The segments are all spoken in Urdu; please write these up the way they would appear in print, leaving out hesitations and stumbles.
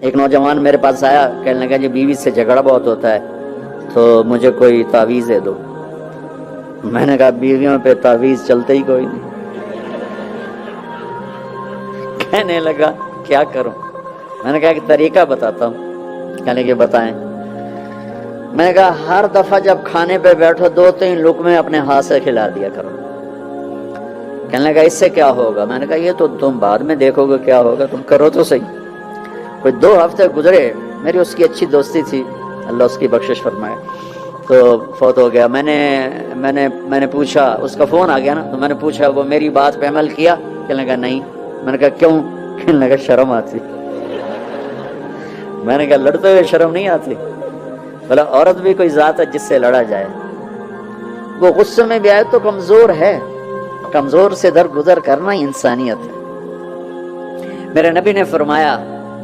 ایک نوجوان میرے پاس آیا، کہنے لگا جی بیوی سے جھگڑا بہت ہوتا ہے تو مجھے کوئی تعویذ دے دو۔ میں نے کہا بیویوں پہ تعویذ چلتے ہی کوئی نہیں۔ کہنے لگا کیا کروں؟ میں نے کہا کہ طریقہ بتاتا ہوں۔ کہنے لگے بتائیں۔ میں نے کہا ہر دفعہ جب کھانے پہ بیٹھو 2-3 لقمے اپنے ہاتھ سے کھلا دیا کرو۔ کہنے لگا اس سے کیا ہوگا؟ میں نے کہا یہ تو تم بعد میں دیکھو گے کیا ہوگا، تم کرو تو صحیح۔ کوئی 2 ہفتے گزرے، میری اس کی اچھی دوستی تھی، اللہ اس کی بخشش فرمائے، تو فوت ہو گیا۔ میں نے پوچھا، اس کا فون آ گیا نا، تو میں نے پوچھا وہ میری بات پہ عمل کیا؟ کہنے لگا نہیں۔ میں نے کہا کیوں؟ کہنے لگا شرم آتی۔ میں نے کہا لڑتے ہوئے شرم نہیں آتی؟ بولا عورت بھی کوئی ذات ہے جس سے لڑا جائے، وہ غصے میں بھی آئے تو کمزور ہے، کمزور سے درگزر کرنا انسانیت ہے۔ میرے نبی نے فرمایا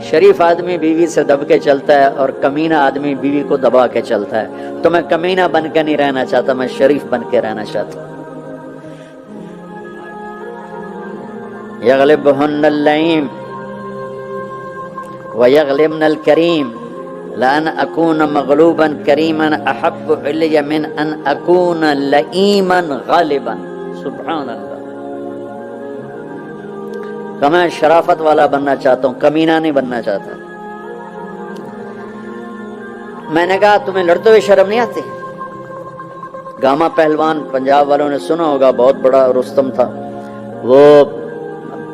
شریف آدمی بیوی سے دب کے چلتا ہے اور کمینہ آدمی بیوی کو دبا کے چلتا ہے۔ تو میں کمینہ بن کے نہیں رہنا چاہتا، میں شریف بن کے رہنا چاہتا ہوں۔ یغلبہن اللئیم ویغلبن الکریم لأن اکون مغلوبا کریما احب علی من ان اکون لئیما غالبا۔ سبحان اللہ۔ کہ میں شرافت والا بننا چاہتا ہوں، کمینہ نہیں بننا چاہتا۔ میں نے کہا تمہیں لڑتے ہوئے شرم نہیں آتی؟ گاما پہلوان پنجاب والوں نے سنا ہوگا، بہت بڑا رستم تھا، وہ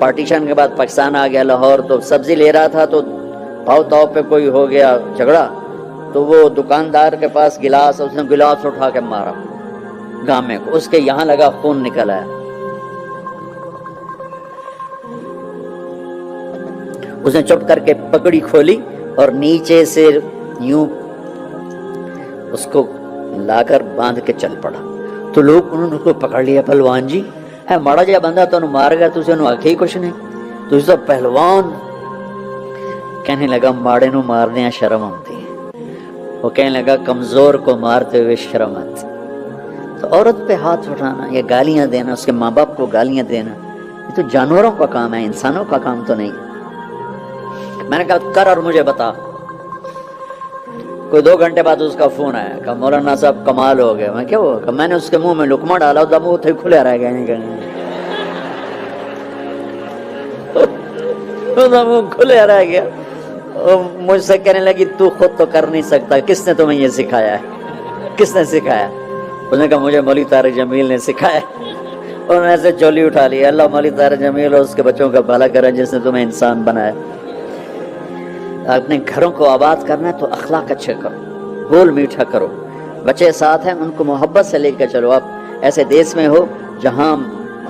پارٹیشن کے بعد پاکستان آ گیا لاہور، تو سبزی لے رہا تھا تو بھاؤ تاؤ پہ کوئی ہو گیا جھگڑا، تو وہ دکاندار کے پاس گلاس، اس نے گلاس اٹھا کے مارا گامے کو، اس کے یہاں لگا، خون نکل آیا۔ اس نے چپ کر کے پگڑی کھولی اور نیچے سے یوں اس کو لا کر باندھ کے چل پڑا۔ تو لوگ انہوں نے اس کو پکڑ لیا، پہلوان جی ہے ماڑا جہا بندہ تو مار گیا، تو اسے آخی کچھ نہیں، تو اس پہلوان کہنے لگا ماڑے نو مارنے شرم آتی ہے۔ وہ کہنے لگا کمزور کو مارتے ہوئے شرم آتی۔ تو عورت پہ ہاتھ اٹھانا یا گالیاں دینا، اس کے ماں باپ کو گالیاں دینا، یہ تو جانوروں کا کام ہے، انسانوں کا کام تو نہیں۔ میں نے کہا کر اور مجھے بتا۔ کوئی 2 گھنٹے بعد اس کا فون آیا کہ مولانا صاحب کمال ہو گیا۔ میں کیا ہوا؟ کہ میں نے اس کے منہ میں لقمہ ڈالا، تو منہ تھے کھلے رہ گئے، منہ کھلے رہ گیا۔ مجھ سے کہنے لگی تو خود تو کر نہیں سکتا، کس نے تمہیں یہ سکھایا ہے؟ کس نے سکھایا؟ اس نے کہا مجھے مولوی طارق جمیل نے سکھایا۔ انہوں نے ایسے چولی اٹھا لی، اللہ مولوی طارق جمیل اور اس کے بچوں کا بھلا کرے جس نے تمہیں انسان بنایا۔ اپنے گھروں کو آباد کرنا ہے تو اخلاق اچھے کرو، بول میٹھا کرو، بچے ساتھ ہیں ان کو محبت سے لے کے چلو۔ آپ ایسے دیس میں ہو جہاں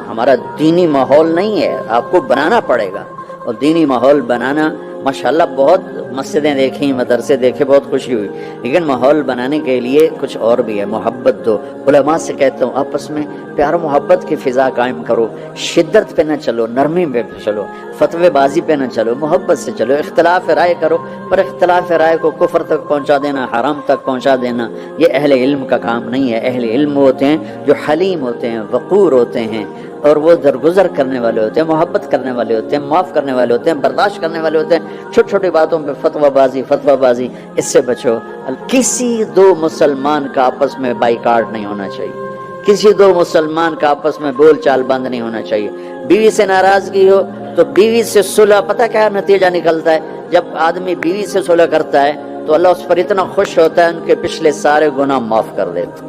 ہمارا دینی ماحول نہیں ہے، آپ کو بنانا پڑے گا، اور دینی ماحول بنانا ماشاءاللہ بہت مسجدیں دیکھیں، مدرسے دیکھے، بہت خوشی ہوئی، لیکن ماحول بنانے کے لیے کچھ اور بھی ہے، محبت دو۔ علماء سے کہتا ہوں آپس میں پیار و محبت کی فضا قائم کرو، شدت پہ نہ چلو، نرمی پہ چلو، فتوے بازی پہ نہ چلو، محبت سے چلو، اختلاف رائے کرو، پر اختلاف رائے کو کفر تک پہنچا دینا، حرام تک پہنچا دینا، یہ اہل علم کا کام نہیں ہے۔ اہل علم ہوتے ہیں جو حلیم ہوتے ہیں، وقور ہوتے ہیں، اور وہ درگزر کرنے والے ہوتے ہیں، محبت کرنے والے ہوتے ہیں، معاف کرنے والے ہوتے ہیں، برداشت کرنے والے ہوتے ہیں۔ چھوٹی چھوٹی باتوں پہ فتوہ بازی اس سے بچو۔ کسی 2 مسلمان کا آپس میں بائیکاٹ نہیں ہونا چاہیے، کسی 2 مسلمان کا آپس میں بول چال بند نہیں ہونا چاہیے۔ بیوی سے ناراضگی ہو تو بیوی سے صلح، پتہ کیا نتیجہ نکلتا ہے؟ جب آدمی بیوی سے صلح کرتا ہے تو اللہ اس پر اتنا خوش ہوتا ہے، ان کے پچھلے سارے گناہ معاف کر دیتا ہے۔